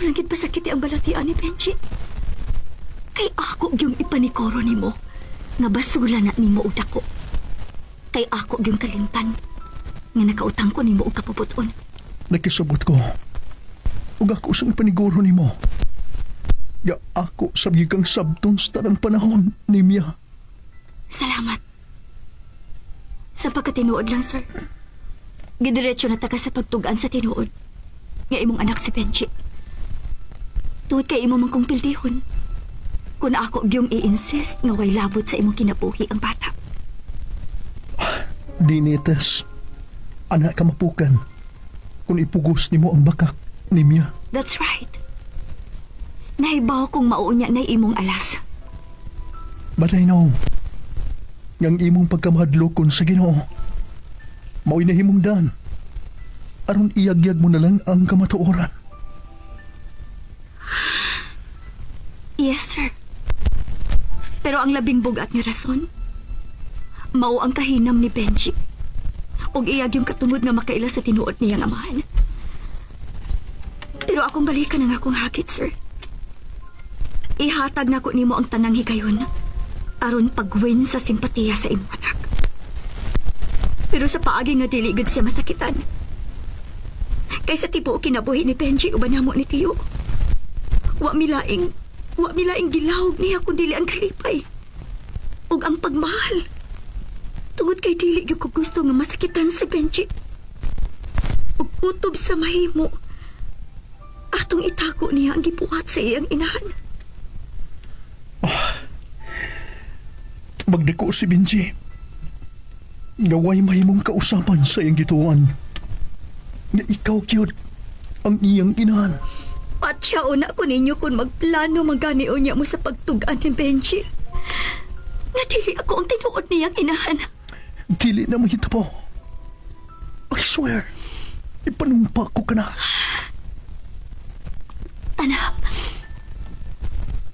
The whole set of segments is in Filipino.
Ayaw lang gid pasakiti ang balatian ni Benji. Kay ako gyung ipanikoro nimo nga basura na nimo og dako. Kay ako gyung kalimtan nga nakautang ko nimo og kapuputon. Nakisabot ko. Ug ako sang paniguro nimo. Ya ako sabi kang sabton sa tanang panahon ni Mia. Salamat. Sa pagkatinuod lang, sir. Gidiretso na taka sa pagtugaan sa tinuod nga imong anak si Benji. Tuod kay imo man kong pildihon. Kung ako gyung i-insist nga way labot sa imong kinabuhi ang bata. Dinites. Anak ka mapukan. Kung ipugos nimo ang bakak ni Mia. That's right. Nahibaw kong mauunya na imong alas. But I know, ngang imong pagkamahadlokon sa Ginoo, mao'y nahimong dan. Aron iyagyag mo na lang ang kamatuoran. Yes, sir. Pero ang labing bugat nga rason, mao ang kahinam ni Benji. Og iyag yung katungod nga makaila sa tinuod niyang amahan. Pero akong balikan ang akong hakit, sir. Ihatag na ko nimo ang tanang higayon aron pagwin sa simpatiya sa imong anak. Pero sa paagi nga dili gid siya masakitan. Kaysa tipo kinabuhi ni Benji uban namo ni Tiyo. Wa milaing gilawog niya kung dili ang kalipay. Ug ang pagmahal. Tungod kay dili gyud ko gusto nga masakitan si Benji. Ug utob sa mahimo. Atong itago niya ang gibuhat sa iyang inahan. Magdako si Benji. Gaway mahimong kausapan sa iyang gituan. Nga ikaw, cute, ang iyang inahan. Patsyao na ko ninyo kung magplano magganion niya mo sa pagtugaan ni Benji. Nga dili ako ang tinuod niyang inahan. Dili na mahita po. I swear, ipanumpa ko ka na. Anak,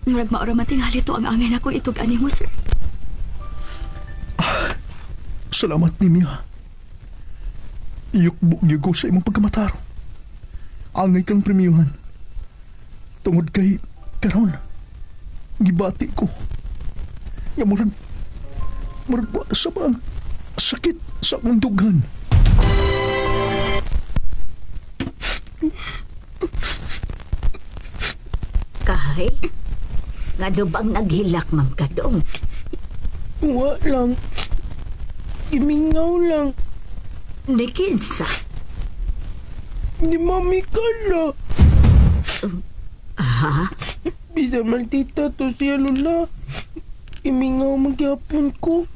murag maura matingali to ang angay na ko itugan mo, sir. Salamat ni Mia. Iyukbog ko sa imong pagkamataro. Angay kang premiuhan. Tungod kay karon, gibati ko. Nga murag ba sa bang sakit sa akong dughan. Kahay, nga bang naghilak man ka dong? Wa lang. Imingaw lang. Ni kinsa? Ni Mami Carla. Ha? Bisa man tita to siya lula. Imingaw magyapon ko.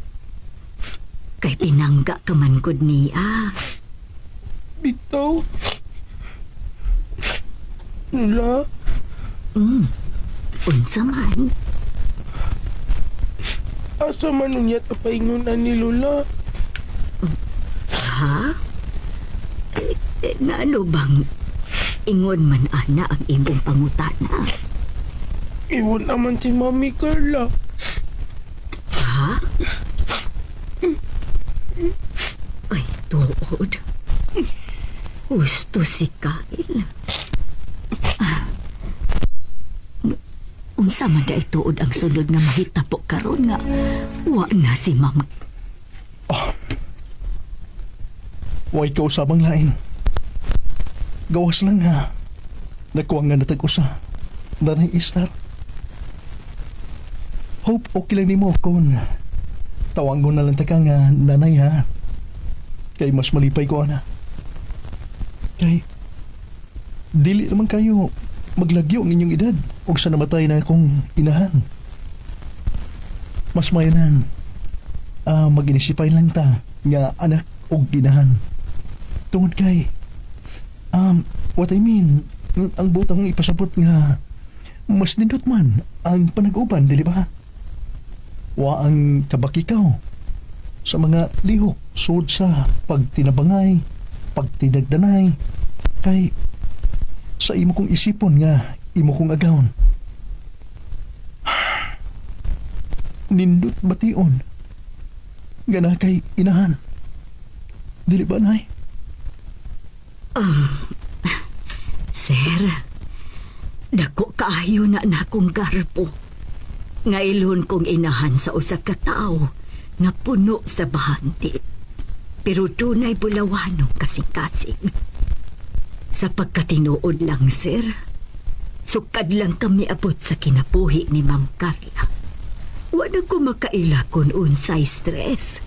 Kay pinangga ka man gud niya. Bitaw. Lula. Unsa man? Asa man unya tapaingunan ni Lula. Ha? Nga ano bang ingon man ana ang imong pangutana? Iwan naman si Mami Carla. Ha? Ay, tuod. Gusto si Kyle. Unsa man da ituod ang sunod nga mahitabo karon nga wa na si Ma'am. Wa ikaw sabang lain. Gawas lang ha. Nakuha nga natag usa. Danay Istar. Hope okay lang nimo kung tawag ko na lang taka nga nanay ha. Kay mas malipay ko ana. Kay dili naman kayo maglagyo ang inyong edad o sa namatay na akong inahan. Mas mayanan. Mag-inisipay lang ta nga anak o inahan. Tungod kay what I mean, ang butang ipasabot nga mas nindot man ang panag-uban, dili ba? Wa ang kabakikaw sa mga lihok sud sa pagtinabangay, pagtinagdanay, kay sa imo kong isipon nga imo kong agawon. Nindot bation nga na kay inahan. Dili ba, nay? Sir, Dako kaayo na akong garbo. Ngailon kong inahan sa usa ka tao nga puno sa bahanti. Pero dunay bulawanong kasing-kasing. Sa pagkatinuod lang, sir, sukad lang kami abot sa kinabuhi ni Ma'am Carla. Wala ko makaila kung unsay stress.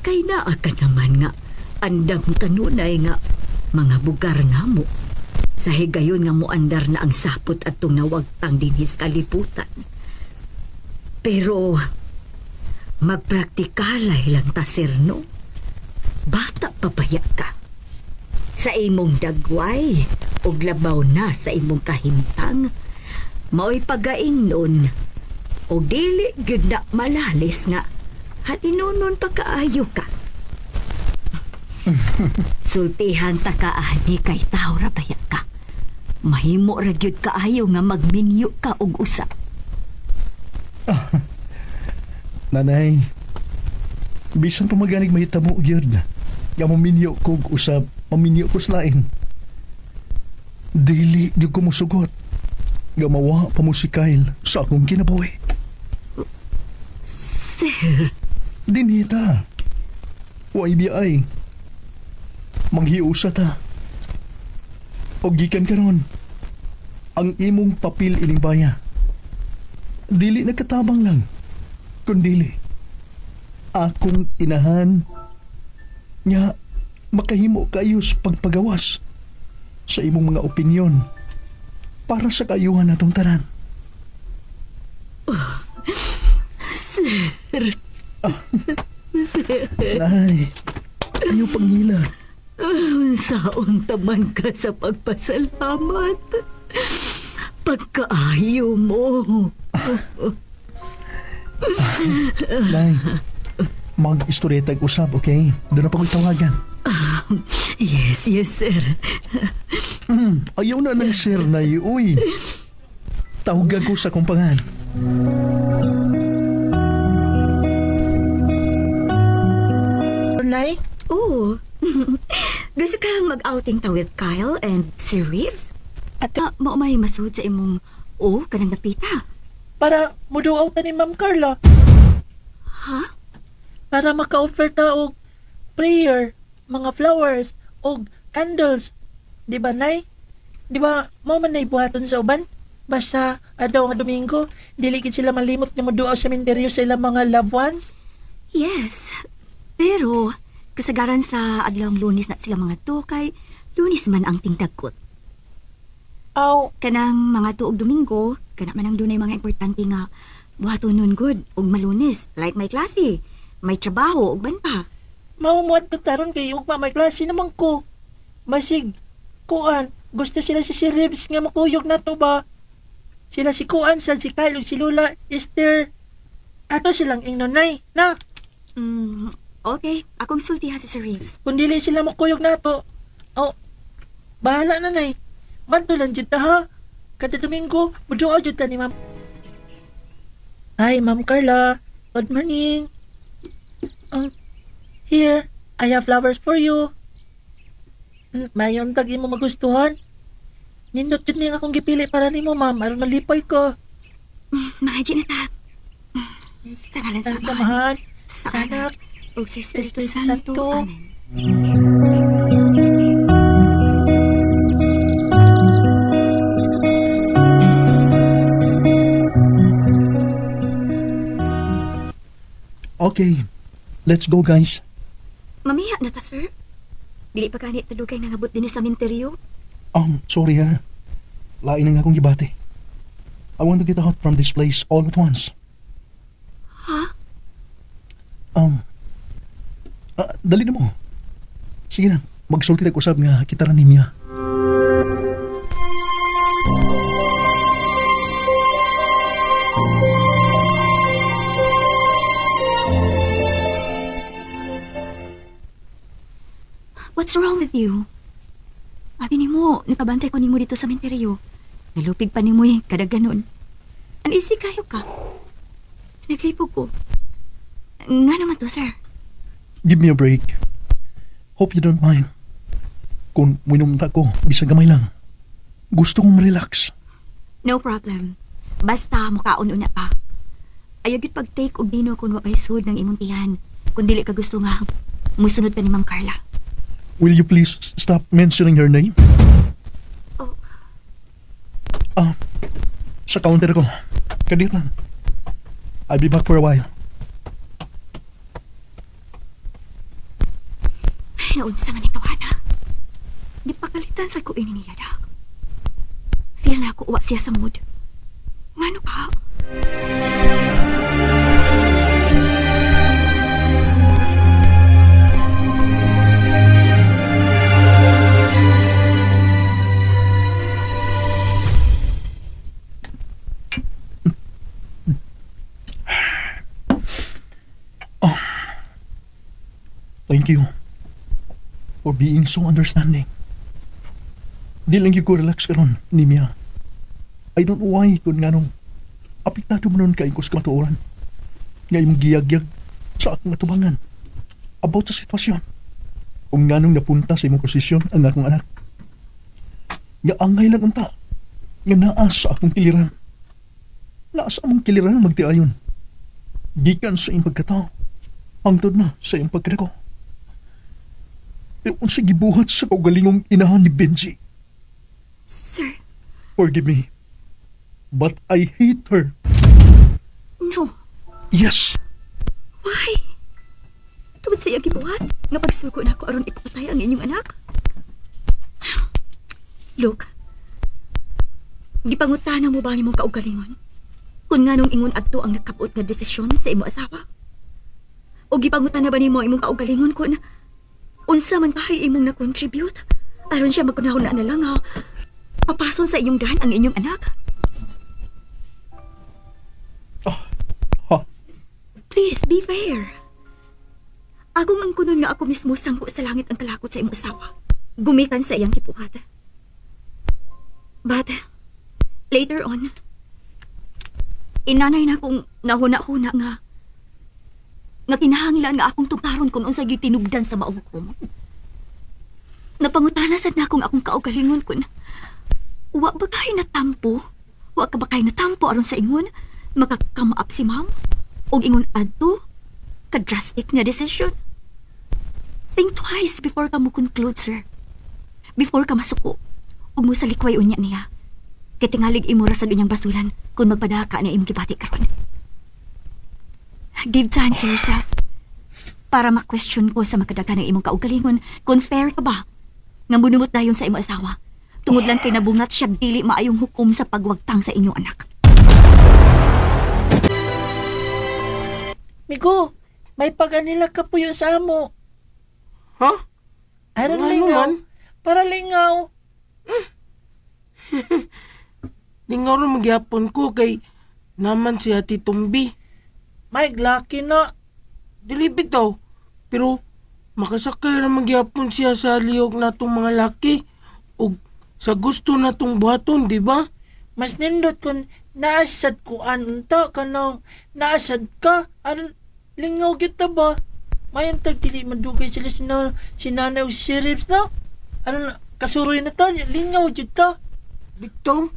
Kay naa ka naman nga, andam kanunay nga, mga bugar nga mo. Sa higayon nga moandar na ang sapot at tunawagtang dinhis kaliputan. Pero, magpraktikalay lang ta, sir, no? Bata papaya ka. Sa imong dagway, o labaw na sa imong kahimtang, mao'y pagaing nun, o dili gyud na malalis nga, hatinunon pa kaayo ka. Sultihan ta kaani kay tao ra baya ka. Mahimo ra gyud kaayo nga magminyo ka og usa. Nanay, bisan pa maganig mahitabo gyud nga maminyo ko og usab, maminyo ko sa lain. Dili gyud ko musugot nga mawa pa mo si Kyle sa akong kinabuhi. Sir, Dinita, way biyay. Manghiusa ta. O gikan karon ang imong papel ining baya. Dili nagkatabang lang, kundili akong inahan nga makahimo kayo sa pagpagawas sa imong mga opinyon para sa kayuhan natong tanan. sir, Nay, ayaw pangila. saon taman ka sa pagpasalamat. Pagkaayo mo. Nay, mag-istoryetag usab, okay? Doon na pa ko'y tawagan. Yes, sir. Ayaw na ng sir na uy. Tawagan ko sa kumpangan. Nay? Oo. Gusto kang mag-outing ta with Kyle and si Reeves? At mao may masud sa imong kanang napita. Para muduaw ta ni Ma'am Carla. Ha? Para maka-offer ta og prayer, mga flowers, og candles. Di ba, Nay? Di ba, mo man na ibuhaton sa uban? Basta, adaw nga Domingo, diligid sila malimot na muduaw sa sementeryo sa ilang mga loved ones? Yes. Pero, kasagaran sa adlawng Lunes na sila mga to, kay Lunes man ang tingdagkot. Aw, Kanang mga tuog Domingo, kana man ang dunay mga importante nga buhaton nun good ug malunes, like may klase, may trabaho ug ban pa. maumuat ka taron kay ugma may klase naman ko. Masig, kuan, gusto sila si Ribs nga makuyog na to ba? Sila si Kuan, si Kyle, ug si Lula, Esther. Ato silang ingnonay, na. Okay, akong sultiha si Sir Reeves. Kung dili sila makuyog na to, oh, bahala na, Nay. Manto lang dyan ta, ha? Kada Domingo, muduaw dyan ta ni Ma'am. Hi, Ma'am Carla. Good morning. Here, I have flowers for you. Mayon tag imo magustuhan. Nindot yun nga akong gipili para nimo, Ma'am. Aron malipoy ko. Mga na ta. Sa ngalan sa Ang samahan. Sa Sanak. o sa Espiritu Espiritu Santo. Santo. Amen. Okay, let's go guys. Mamiya na ta, sir. Dili pa ganit talugay nangabot din sa minteryo. Sorry ha. Lain na nga akong gibate. I want to get out from this place all at once. Ha? Dali na mo. Sige na, magsulti na usab nga kita ra ni Mia. What's wrong with you? Abi ni mo, nakabantay ko ni mo dito sa minteryo. Nalupig pa ni mo kada ganon. Anisi kayo ka. Naglipog ko. Nga naman to, sir. Give me a break. Hope you don't mind. Kung minumta ko, bisa gamay lang. Gusto kong relax. No problem. Basta mukaon una pa. Ayagit pag-take og dino kung wakay sud ng imong tiyan. Kung dili ka gusto nga, musunod ka ni Ma'am Carla. Will you please stop mentioning her name? Oh. Sa counter ko. Kadit lang. I'll be back for a while. Naunsa man ikaw, Hana. Di pagalitan sa ko ini niya da. Feel na ako uwa siya sa mood. Ngano ka? Thank you for being so understanding. Di lang yung ko relax karon ni Mia. I don't know why kung nganong apektado mo nun kain ko sa kamatuoran. Ngayong giyagyag sa akong atubangan about sa sitwasyon. Kung nganong napunta sa imong posisyon ang akong anak. Nga angay lang unta. Nga naas sa akong kiliran. Naas among kiliran magtiayon. Gikan sa iyong pagkatao. Hangtod na sa iyong pagkadako. Pero kung sa gibuhat sa kaugalingong inahan ni Benji. Sir, Forgive me. But I hate her. no. Yes. Why? Tungod sa iyang gibuhat, nga pagsuko na ako aron ipapatay ang inyong anak? Look, gipangutana mo ba ang imong kaugalingon? Kung nganong ingon adto ang nakabot nga desisyon sa imong asawa? O gipangutana ba nimo ang imong kaugalingon kung unsa man bahay imong na-contribute aron siya magkunahon na lang ha papason sa inyong dahan ang inyong anak? Ha? Please, be fair. Agong ang kunon nga ako mismo sangko sa langit ang kalakot sa imong asawa. Gumikan sa iyang kipuhat. But, later on, inanay na akong nahuna-huna nga kinahanglan nga akong tugaron kung unsa gyud tinubdan sa maong ko. Napangutana sad na akong kaugalingon kun wa ba kay natampo? Wa ka ba kay natampo aron sa ingon makakamaap si ma'am? Og ingon adto ka drastic nga decision. Think twice before ka mo conclude, sir. Before ka masuko ug mo sa likway unya niya. Kay tingalig imo ra sad unyang basulan kung magpadaka na imong gibati karon. Give time to yourself para ma-question ko sa makadagan ng imong kaugalingon kung fair ka ba nga munumot dayon sa imong asawa tungod lang kay nabungat siya dili maayong hukom sa pagwagtang sa inyong anak. Migo, may paganila ka po yun sa amo. Ha? Aron Ano lingaw. man? Para lingaw. Lingaw rin magyapon ko kay naman si Ate Tumbi. May glaki na. Dilibig daw. Pero makasakay na magyapon siya sa liyog na tong mga laki. O sa gusto na tong buhaton, di ba? Mas nindot kung naasad ko anunta ka nang naasad ka. Aron lingaw kita ba? Mayan tag dili madugay sila si nanay o si Sirips na. Aron kasuroy na ta. Lingaw jud ta. Bigtong?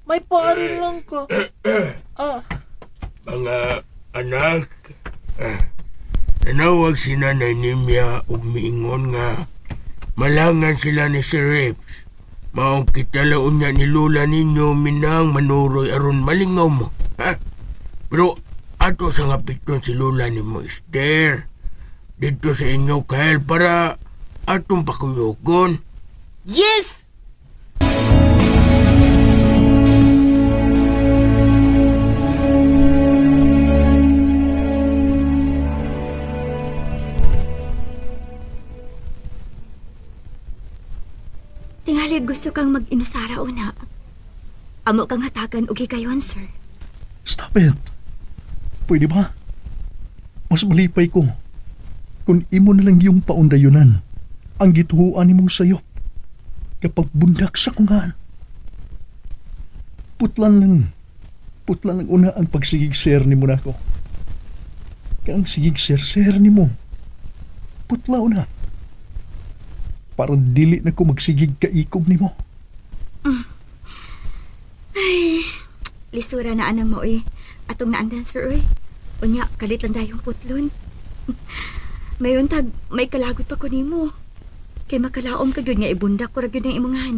May paaron lang ko. Mga anak, nanawag si Nanay Nimya ug miingon nga malangan sila ni Sir Rips. Maong kita laon niya ni Lola ninyo minang manuroy aron malingaw mo. Ha? Pero ato sa ngapiton si Lola ni mo Esther. Dito sa inyo kahel para atong pakuyogon. Yes! Tingali gusto kang mag-inusara una. Amo kang hatagan og higayon, sir. Stop it. Pwede ba? Mas malipay ko kung imo na lang yung paundayunan ang gituhuan ni mong sayo kapag bundak sa kungaan. Putlan lang una ang pagsigig-ser ni mo na ako. Kaya ang sigig-ser ni mo, putlaw na. Parang dili na ko magsigig kaikog ni mo. Ay, lisura na anang mo eh. Atong naandan, sir, oy. Unya, kalit lang dayong putlon. Mayon tag, may kalagot pa ko nimo. Kay makalaom ka gyud nga ibundak ko ra gyud ang imongan.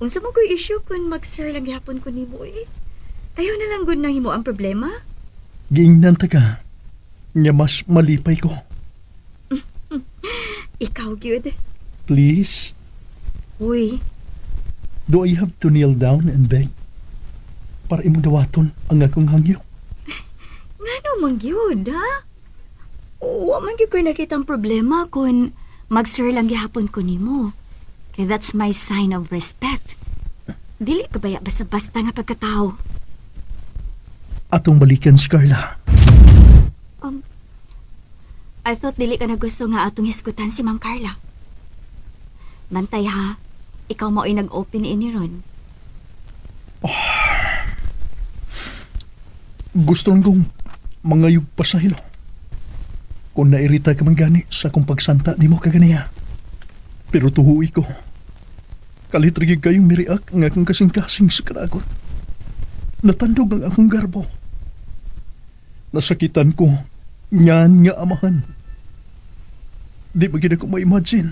Unsa mo ko'y issue kung mag-sir lang gihapon ko nimo eh. Ayaw na lang gud na himo ang problema. Giingnan ta ka. Nga mas malipay ko. Ikaw gyud. Please, Uy, do I have to kneel down and beg? Para imong dawaton ang akong hangyo. ngano man gyud, ha? Wa man gyud ko'y nakitang problema kung mag-sir lang gihapon ko nimo. Kay that's my sign of respect. Dili ka baya basta-basta nga pagkatao. Atong balikan si Carla. I thought dili ka na gusto nga atong hisgutan si Ma'am Carla. Bantay ha, ikaw mo ay nag-open ini ron. Gusto lang kong mangayog pa sa hilo. Kung nairita ka man gani sa kong pagsanta ni mo kaganiya. Pero tuhuy ko. Kalitrigig kayong miriak ang akong kasing-kasing sa karagot. Natandog ang akong garbo. Nasakitan ko, nyan nga amahan. Di ba gina ko ma-imagine?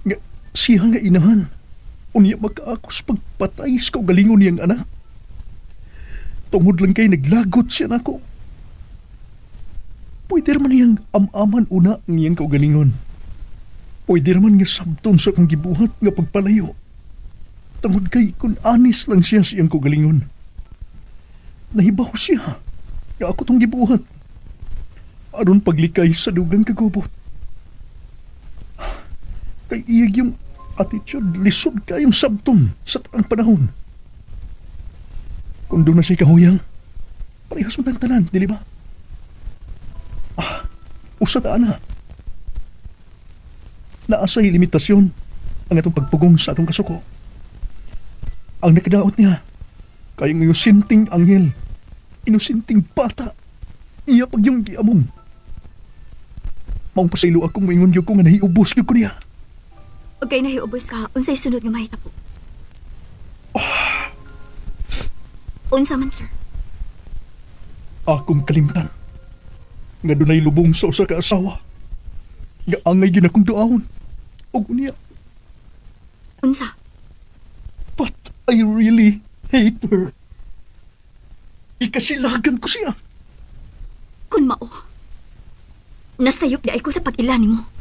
Nga, siya nga inahan. Unya makaakos pagpatay sa kaugalingon niyang anak. Tungod lang kay naglagot siya nako. Pwede naman niyang amaman una ng iyang kaugalingon. Pwede naman nga sabton sa kong gibuhat nga pagpalayo. Tungod kay kung anis lang siya sa iyang kaugalingon. Nahibaw siya. Nga ako tong gibuhat. Aron paglikay sa dugang kagubot. Kay iyag yung attitude, lisod kayong sabton sa taang panahon. Kung doon na siya kahuyang, parehas mo ng tanan, dili ba? Usata na. Naasay limitasyon ang atong pagpugong sa atong kasuko. Ang nakadaot niya, kayong inusinting anghel, inusinting bata, iya pag yung giamong. Maong pasaylo akong maingon yung ko nga nahiubos ko niya. Okay, nahiubos ka. Unsay sunod nga mahitabo? Unsa man, sir? Akong kalimtan. Nga dunay lubong sa usa ka asawa. Nga angay gina kong duahon. O niya. Unsa? But I really hate her. Ikasilagan ko siya. Kun mao. Nasayop di ay ko sa pag-ilani mo.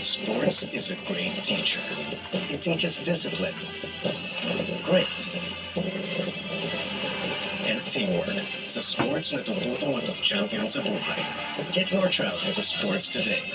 Sports is a great teacher. It teaches discipline, grit, and teamwork. Sa sports na tututong mag-champion sa buhay. Get your child into sports today.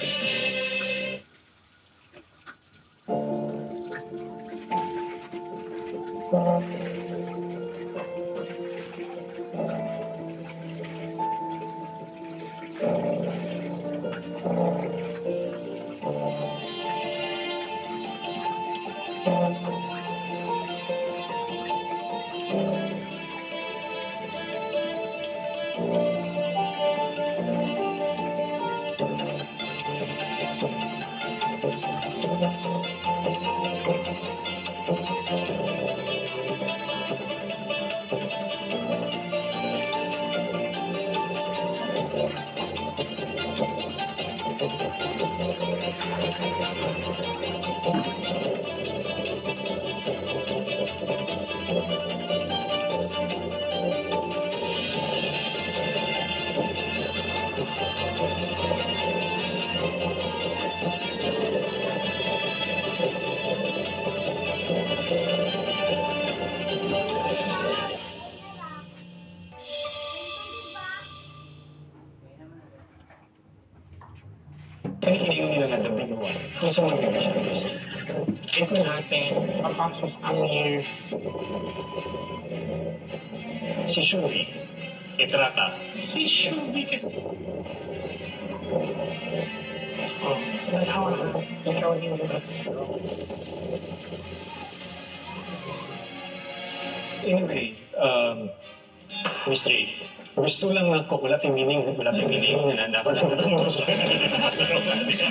Kinikilig nila na the big one. Kung sa mga bibig siya. Ito natin, papasok ang year. Si Shuvi, itrata. Si Shuvi kasi... Oh, nalawa na. Ikaw din ba? Anyway, Miss J, gusto lang ako, wala tayong meaning na dapat na matungkol sa Miss J.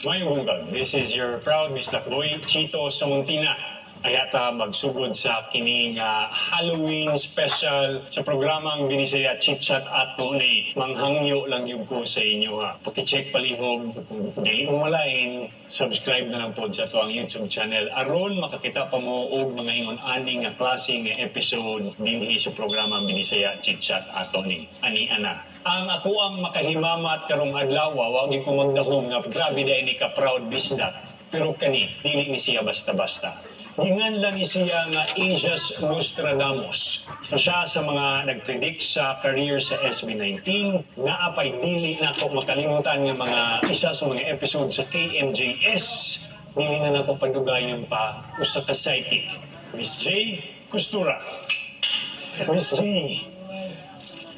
Mayong bunga, this is your proud Mr. Boy Chito Samuntina. Ayata magsugod sa kining Halloween special sa programang binisaya Chitchat at ni manghangyo lang yung ko sa inyo ha. Paki-check palihog kung di mo malain, subscribe na lang po sa to ang YouTube channel. Aron makakita pa mo og mga ingon aning nga klase nga episode dinhi sa programang binisaya Chitchat at ni ani ana. Ang ako ang makahimamat karong adlaw, wa gyud ko magdahom nga grabe dai ni ka proud bisdak. Pero kani dili ni siya basta-basta. Hingan lang ni siya nga Asia's Nostradamus. Isa siya sa mga nag-predict sa career sa SB19 na apay dili na ako makalimutan nga mga isa sa mga episode sa KMJS. Dili na ako padugayon pa usa ka psychic. Miss J. Costura. Miss J.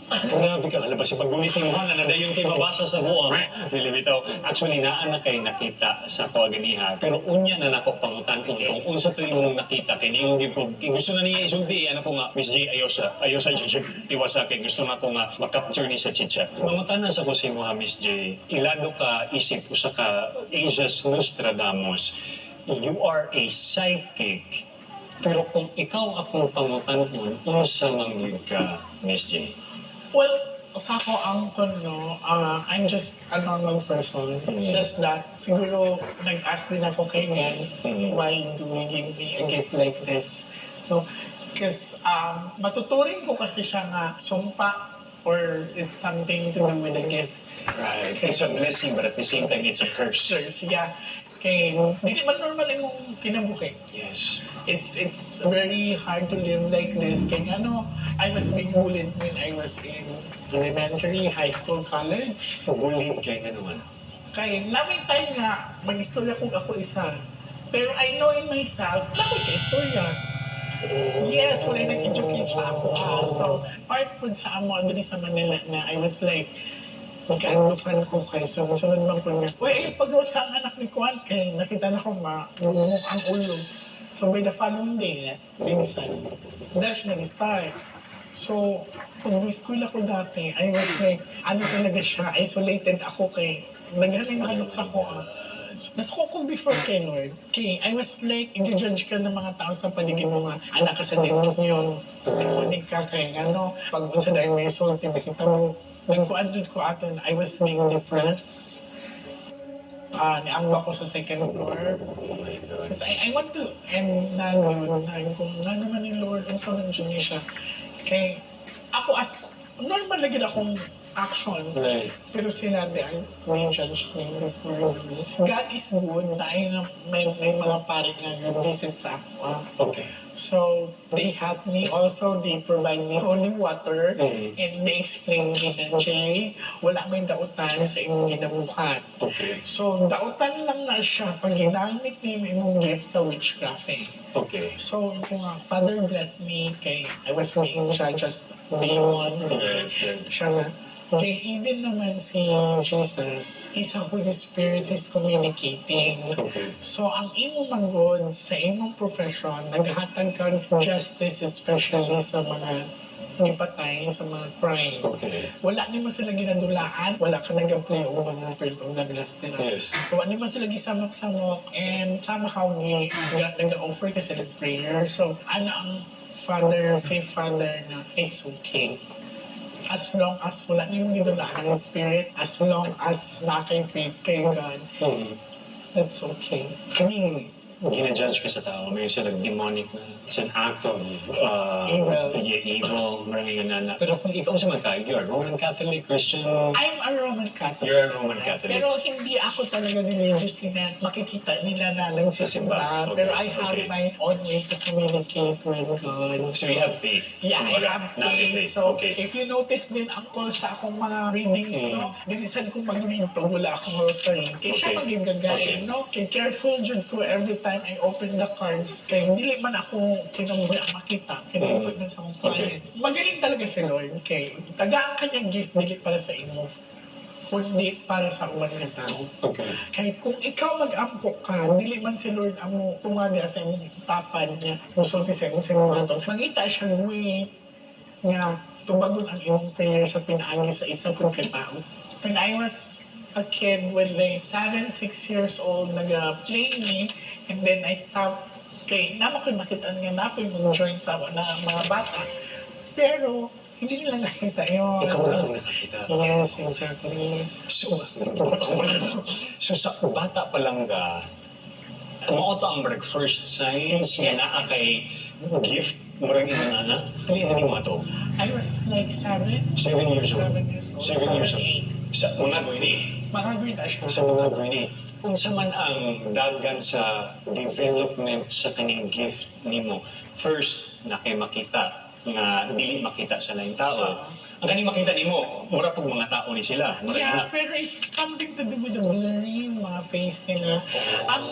Grabe ka, halabas yung pagbulitin mo na dayon kay mabasa sa buwang. Nilibitaw. Actually, naanak kay nakita sa kawaganiha. Pero unya na nako pangutan kung unsa to imong nakita kay niyo gyud ko. Gusto na niya isulti ano ko nga Miss J ayo sa chicha tiwasa kay gusto na ko nga makapture ni sa chicha. Mangutanan sa ko si mo ha Miss J. Ilado ka isip usa ka Asia's Nostradamus. You are a psychic. Pero kung ikaw akong pangutan unsa man gyud ka Miss J? Well, sa ako ang kono, I'm just a normal person. It's just that, siguro, nag-ask din ako kay Nyan, why do you give me a gift like this? No? Because matuturing ko kasi siya nga sumpa or it's something to do with the gift. Right. It's a blessing, but at the same time, it's a curse. Sure, yeah. Kay, hindi man normal yung kinabuhi. Yes. It's very hard to live like this. Kaya I was being bullied when I was in elementary, high school, college. Bullied kay nga naman. Kaya namin time nga, mag-istorya kung ako isa. Pero I know in myself, dapat ka istorya. Yes, wala nag-educate sa ako. So, part po sa amo, dali sa Manila na I was like, magkaanupan ko kay sunod bang po niya. Uy, pag-gawa sa ang anak ni Kwan, kaya nakita na ko mamumuk ang ulo. So, by the following day, minsan, dash nag-start. So, pag school ako dati, I was like, talaga siya, isolated ako kay, naghanay malok sa ko. Nasa ko before kay Lord. Okay, I was like, i-judge ka ng mga tao sa paligid mo, mga anak ka sa demonion, demonik ka kay pag unsa dahil may soul, tibikita mo, nagkuan ko aton, I was being depressed. Niamba ko sa second floor. Because I want to end na yun. Kung nga naman ni Lord, ang sa nandiyan niya siya. Kaya ako normal lagi akong actions. Right. Pero sila, may judge me before me. God is good dahil may mga pare na visit sa ako. Okay. So, they help me also, they provide me holy water, Mhm. and they explain me na, Jay, wala may dautan sa inyong ginabuhat. Okay. So, dautan lang na siya pag ginamit niyo yung imong gift sa witchcrafting. Okay. So, kung Father bless me, kay I was being siya just demon. Right. Siya na, kay even naman si Jesus, is a Holy Spirit is communicating. Okay. So, ang imo manggod sa imong profession, naghatag kang justice especially sa mga nipatay, sa mga crime. Okay. Wala ni mo sila ginadulaan, wala ka nag-apply o mga film na glass nila. Yes. So, wala ni mo sila gisamok-samok, and somehow nag-offer ka sila prayer. So, ang Father, say Father na it's okay. As long as wala niyong gidulaan ng Spirit, as long as nakay-faith kay God, that's okay. Ginajudge ka sa tao, may sila demonic na it's an act of evil, maraming ganana. Pero kung ikaw sa magkaig, you're a Roman Catholic, Christian, I'm a Roman Catholic. you're a Roman Catholic. Pero hindi ako talaga religiously na makikita nila na nagsisimba. Okay, Pero I have okay. my own way to communicate with God. So you have faith. Yeah, I have faith. So, Okay. if you notice din ako sa akong mga readings, dinisan ko mag-read pag wala akong rosary. Kaya siya Okay. maging gagay, Okay. Kaya careful jud ko every time I open the cards. Kaya hindi man ako kinabuhi ang makita. Kinabuhi man sa akong client. Magaling talaga si Lord. Kaya tagaan kanyang gift, dili para sa imo, kundi para sa uwan ng tao. Okay. Kahit kung ikaw mag-ampok ka, dili man si Lord ang tungadi sa imong tapad niya, musulti sa imong mga ito, mangita siyang way nga tubagon ang imong prayer sa pinaagi sa isang kong katao. When I was a kid, when like 7, 6 years old, nag-play me, and then I stopped, kay naman ko makita nga napin mga joint sa mga bata. Pero, hindi nila nakita yun. Ikaw na lang nakakita. Yes, exactly. So sa bata pa lang ka, mo to ang first signs nga naa kay gift murag ina na. Hindi mo to. I was like 7. 7 years old. 7 years old. 7 years old. 8. Sa mga gawin Mga grade na siya. sa mga gawin unsa man ang dagan sa development sa kaning gift nimo. First, na kay makita nga dili makita sa laing tao. Ang kaning makita nimo, mura pag mga tao ni sila. Mura Yeah, na. pero it's something to do with the blurry, mga face nila. Ang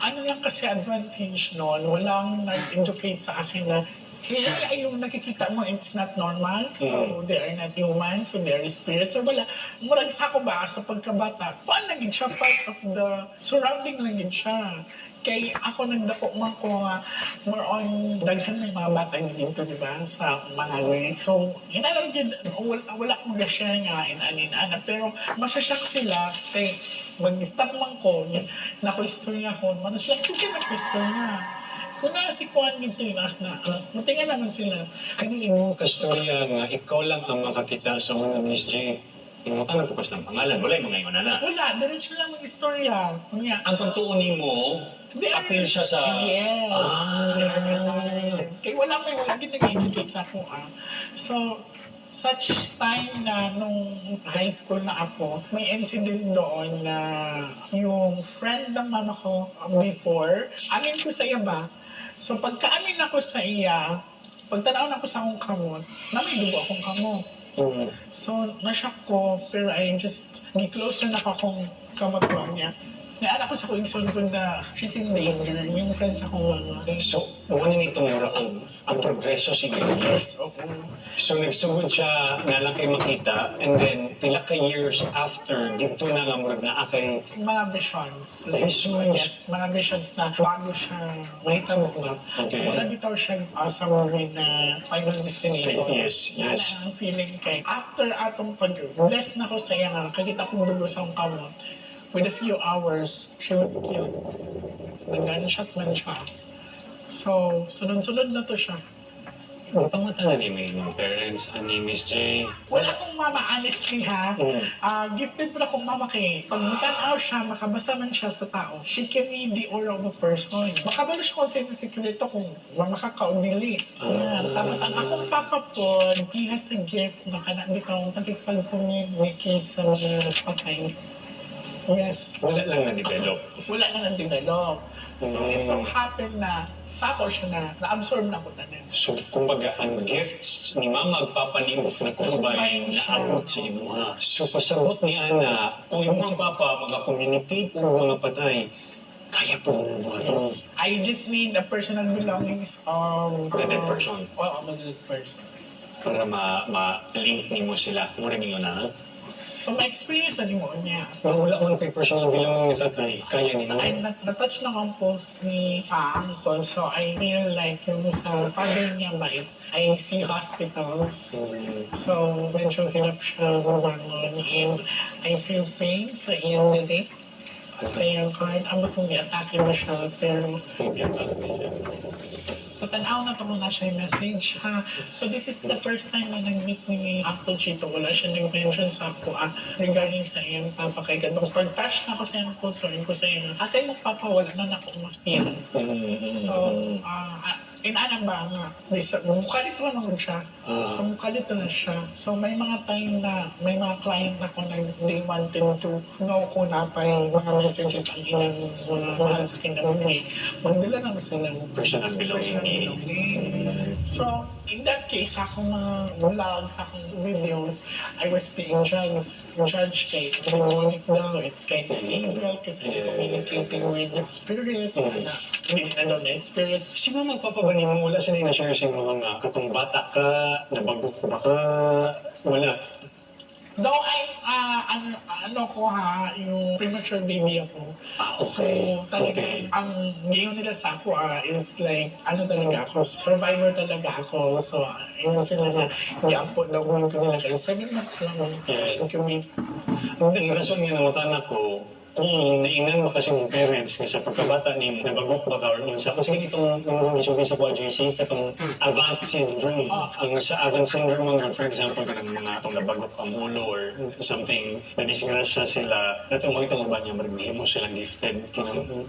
ano lang kasi advantage noon, walang nag-educate sa akin na kaya yung nakikita mo, it's not normal. So, they are not human. So, they are spirits. So, wala. Murag sa ako ba, sa pagkabata, paano naging siya part of the surrounding lang yun siya. Kaya ako nagdako man ko nga more on daghan ng mga bata dito, di ba? Sa mga way. So, inalagyan, wala akong gasya nga, inanin-ana. Pero, masasyak sila. Kaya, mag-stop man ko, naku-istorya ko, manasyak kasi nag-istorya. Kung na si Juan nito matingan naman sila. Kani imong kastorya nga ikaw lang ang makakita sa una Miss J. Imutan na bukas ng pangalan. Wala yung mga iwan na. Wala, diretso lang mag-istorya. Kunya, Ang pagtuon nimo, appeal siya sa... yes. Ah. Kaya wala gid nag-educate sa ako. So, such time na nung high school na ako, may incident doon na yung friend ng mama ko before, amin ko sa iya ba? So pagka-amin ako sa iya, pagtanaw na ko sa akong kamot, na may dugo akong kamot. So, na-shock ko, pero I just, gi-close na akong kamot ko niya. Naanak ko sa kuing ko na she's in danger, yung friends akong mama. So, ano nitong mura ang progreso si Yes, oo. So, nagsugod siya na lang kayo makita, and then, pila ka years after, dito na nga murag na akay Mga visions. Visions? Yes, mga visions na bago siya mahitabo ba. Okay. Wala bitaw siya sa movie na Final Destination. Yes, yes. Yan ang feeling kay. After atong pag-bless na ko sa iya nga, kagita kong dugo sa akong kamot. With a few hours, she was killed. Nag-gunshot man siya. So, sunod-sunod na to siya. Ang pangatala ni may mga parents, ni Miss J. Wala akong mama, honestly ha. Gifted pa akong mama kay pag matanaw siya, makabasa man siya sa tao, she can read the aura of a person. Makabalo siya kung sino sikreto kung makakaunili. Tapos ang akong papa po, he has a gift na kanang bitaw nakikipag-communicate sa mga patay. Yes. Wala lang na-develop. Wala na nang-develop. So, it so happened na sako siya na-absorb na ko tanan. So, kumbaga, ang gifts ni Mama magpapanimok na kumbay na abot sa imo ha. So, pasabot ni Ana, kung imong papa mag-communicate ng mga patay, kaya po mo ito. I just need the personal belongings of The dead person. Oo, the dead person. Para ma-link nimo sila. Mura ninyo na. So, ma-experience na din mo niya. Wala man kay personal belonging ni tatay. Kaya ni I Nana. na-touch na ang pulse ni uncle, so I feel like yung sa father niya ba, I see hospitals. So, medyo hirap siya gumangon and I feel pain sa iyong dede. Sa iyong heart, amo kong i-atake na siya, pero sa tanaw na to na siya yung message ha. So this is the first time na nag-meet ni Uncle Chito. Wala siya nag-mention sa ako regarding sa iyong papa kay ganun. Pag-touch na ako sa iyong concern ko sa iyong kasi yung papa wala na ako umakiyan. So, inanang ba nga, mukha dito naman siya. So, mukha dito na siya. So, may mga time na may mga client ako na they wanted to know kung na pa yung mga messages ang ilang mga mahal sa kinabuhi. Magdala naman sila ng Personal belonging. belongings. So, in that case, sa akong mga vlogs, sa akong videos, I was being judged kay demonic daw. It's kay evil kasi communicating with the spirits. Na spirits. Si Mama magpapabani mo, wala sila na-share sa mga nga, katong bata ka, nabagok ba ka, wala. Though ano ko ha, yung premature baby ako. So, talaga, ang ngayon nila sa ako is like, ano talaga ako, survivor talaga ako. So, yun sila na, i-ampo na ko nila kayo. 7 months lang incubate. Ang rason nga namutan ako, kung nainan mo kasi mong parents nga sa pagkabata ni nabagok ba ka or unsa kasi itong nangungisubi sa po JC katong Avant syndrome ang sa Avant syndrome ang for example kanang mga itong nabagok ang ulo or something na disgrasya sila natong mga itong ba niya maghimo silang gifted kinang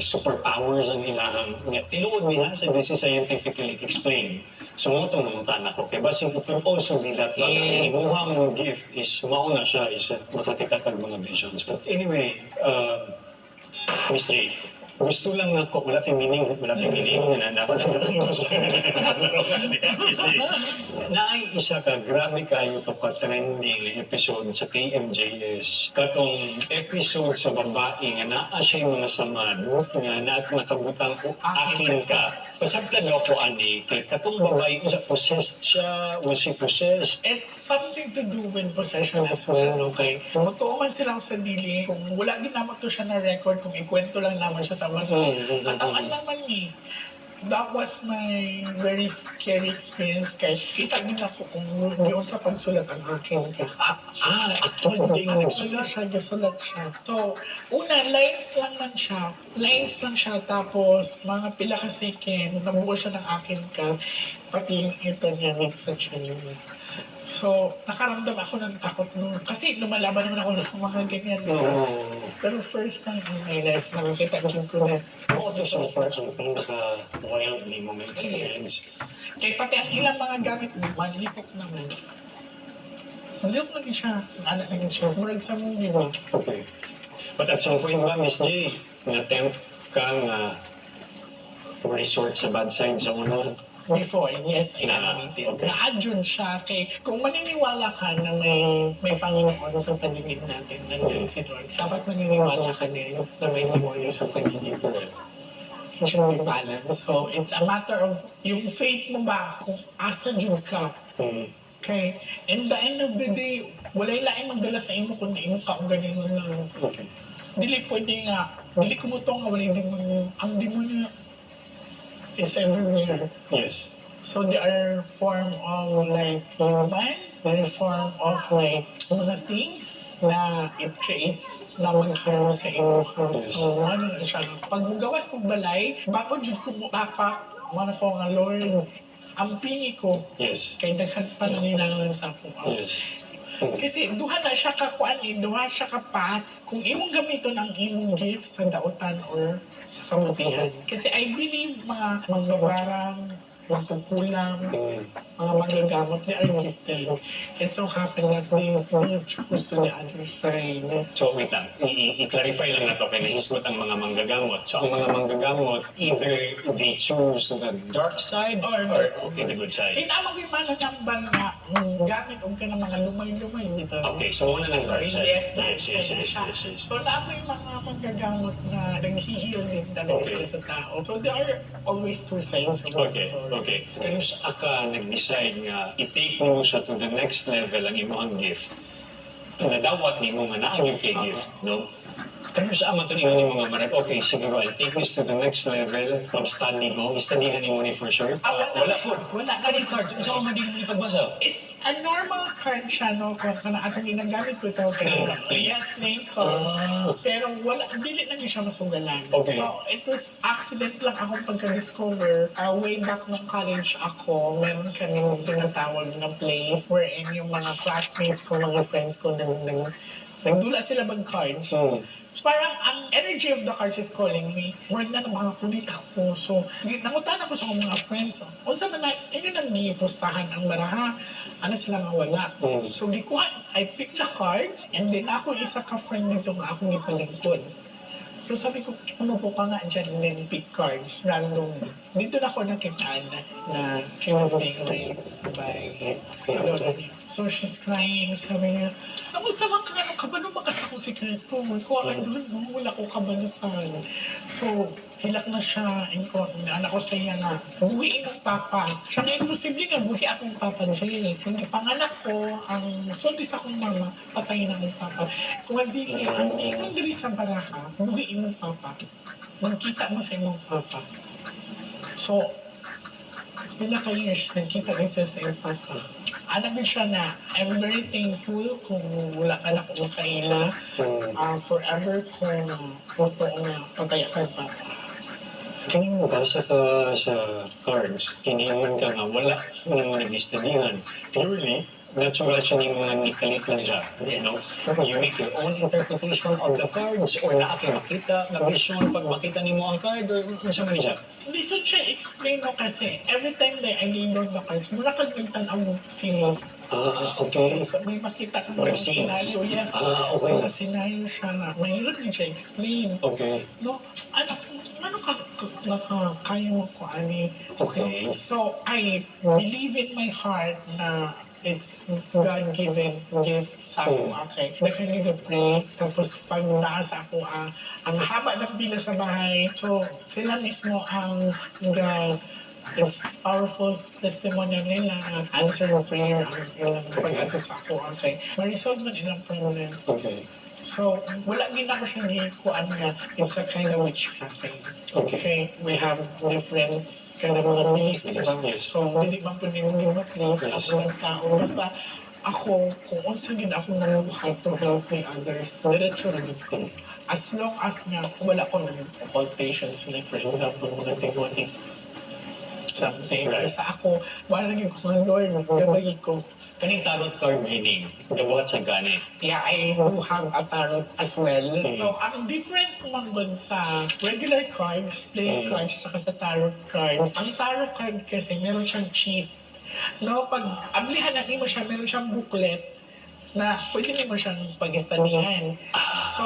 superpowers ang ilahang tinuod niya sa this is scientifically explained so mo itong namutan ako kaya basing it could also be that imuhang gift is mauna siya is makatikatag mga visions but anyway, Miss J, gusto lang ako, wala tayong meaning na dapat naay isa ka, grabe kayo to ka-trending na episode sa KMJS. Katong episode sa babae nga naa siya yung mga samad nga nakabutang ko, akin ka. Pasagtan ako, ani, kay katong babae ko sa possessed siya, was she possessed? It's something to do with possession as well, okay? Matuungan sila sa dili. Kung wala din naman to siya na record, kung ikwento lang naman siya sa mga katawan naman ni. That was my very scary experience kay kita din ako kung yun sa pagsulat ang akin ka. Actually, hindi nga Nagsulat siya, gasulat siya. So, una, lines lang siya, tapos mga pila ka second, nabuo siya ng akin ka, pati yung ito niya, sa channel. So, nakaramdam ako ng takot nung, kasi lumalaban naman ako ng mga ganyan. Pero first time in my life, nakikita ko na, What is so far ang pinaka-wildly mong experience? kaya pati ang ilang mga gamit, malipok naman. Malipok lagi siya, anak lagi siya, murag sa movie ba? Okay. But at some point ba, Miss J, na-tempt kang resort sa bad side sa unang? Before, yes, I Na- admitted. okay. Na-adjun siya kay, kung maniniwala ka na may Panginoon sa paligid natin, nandiyan si Lord, dapat maniniwala ka din na may demonyo sa paligid mo. It should be balanced. So, it's a matter of yung faith mo ba, kung asa dyan ka. Okay? In the end of the day, walay laing magdala sa imo kundi imo ka ang ganun lang. Okay. Dili pwede nga, dili kumutong nga walay demonyo. Ang demonyo is everywhere. Yes. So they are form of like human, they're form of like mga things na it creates na mag-harm sa imo. So ano na siya, pag mugawas kong balay, bako dyan ko mo tapak, mana ko nga Lord, ang pingi ko, Yes. kay daghan pa na nilangan sa ako. Yes. Kasi duha na siya ka kuan duha siya ka pa kung imong gamiton ang imong gift sa dautan or sa kamutihan. Kasi I believe mga manggabarang, magkukulang, mga manggagamot, they are gifted. It so happen that they choose to the other side. So, wait lang. I-clarify lang na to kaya nahisgot ang mga manggagamot. So, ang mga manggagamot, either they choose the dark side or okay, the good side. Kinamang yung mga nambal na gamit o ka ng mga lumay-lumay dito. Okay, so muna ng dark side. Yes, dark Yes, side yes, na yes, siya. yes, yes. So, namin yung mga manggagamot na nag-heal din talaga Okay. sa tao. So, there are always two sides of the Okay, story. okay. Kaya sa ka nag-decide nga i-take mo siya to the next level ang imong gift. Nadawat ni mo nga na ang kay gift, no? Pero sa ama to ni mga marag, okay, siguro I'll take this to the next level. Mag-study mo, i-studyhan mo ni for sure. Wala po. Wala ka rin cards. Isa ko madili mo ni pagbasa. It's a normal card siya, no? Kung na atong ginagamit ko ito. Yes, playing cards. Pero wala, dili na niya siya masugalan. Okay. So, it was accident lang akong pagka-discover. Way back nung college ako, meron kaming tinatawag na place wherein yung mga classmates ko, mga friends ko, nagdula sila mag-cards. Parang ang energy of the cards is calling me. Word na ng mga kulit ako. So, nangutan ako sa akong mga friends. O sa mga, yun ang nipustahan ang maraha. Ano sila nga wala. So, gikuha, I picked the cards and then ako isa ka friend nito nga akong ipalingkod. So sabi ko, ano po ka nga dyan, then pick cards, random. Dito na ako nakitaan na she was being raped by Lola. So she's crying, sabi niya, ako sama ka nga, kabalo ba kasi ako sikreto? Kuha ka doon, wala ko kabalasan. So, hilak na siya, anak ko sa iya nga, buhiin ng papa. Siya nga imposible nga, buhi akong papa niya. Kung ipanganak ko, ang sultis akong mama, patayin akong papa. Kung hindi, ang ingon diri sa baraha, buhiin ng papa. Magkita mo sa imong papa. So, pila ka years, nagkita rin siya sa iyong papa. Alam din siya na, I'm very thankful kung wala ka na kung kaila. Forever kung puto nga pagkaya kay papa. Kaya mo basa ka sa cards, kiniingon ka nga, wala nang nag-studyhan. Purely, natural siya ng mga nikalit lang siya. You know, you make your own interpretation of the cards or na aking makita, na vision pag makita ni mo ang card or nasa man siya. Hindi so siya explain no kasi every time that I label the cards, mura kang nagtanaw mo sino. Okay. So, may makita ka Or mga scenes. senaryo. Yes, Okay. mga senaryo siya na mahirap din siya explain. Okay. No, ano kaya mo ko ani? Okay. So, I believe in my heart na it's God-given gift sa ako. Okay. Nakinig pray. Tapos pag naasa ako, ang haba ng pila sa bahay. So, sila mismo ang it's powerful testimony nila. Answer ng prayer. Ang pag-ato sa ako. Okay. Ma-resolve man ilang problem. Okay. So, wala din ako siya ni kuan nga, it's a kind of witchcrafting. Okay, we have different kind of mga belief, diba? Yes. So, hindi man po din yung please, ako ng tao. Basta, ako, kung unsa gid ako nabuhay to help the others, diretso na dito. As long as nga, wala ko ng occultations, like for example, mga demonic something. Right. Sa ako, wala naging ko, Lord, gabay ko. kaning tarot card reading, gabuhat sa gani. Yeah, I do have a tarot as well. So, ang difference naman dun sa regular cards, playing cards, saka sa tarot cards, ang tarot card kasi meron siyang cheat. No, pag ablihan natin mo siya, meron siyang booklet na pwede mo siyang pag-istadihan. So,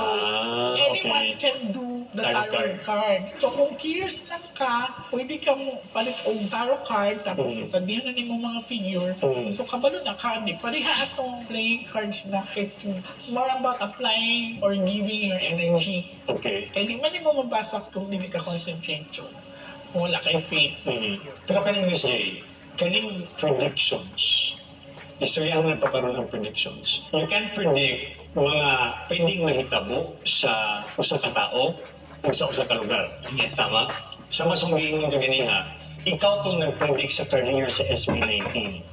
anyone can do the tarot card. So, kung curious lang ka, pwede ka mo palit og tarot card, tapos istadihan na mo mga figure. So, kabalo na ka, di pareha atong playing cards na it's more about applying or giving your energy. Okay. Kaya di man mo mabasa kung hindi ka concentrate yun. Kung wala kay faith. Pero kaning Miss J, kaning predictions, istorya ang nagpakaroon ng predictions. You can predict mga pwedeng mahitabo sa usa ka tao o sa usa ka lugar. Tama? Sa mas humiingon ka ganiha, ikaw itong nag-predict sa career sa SB19.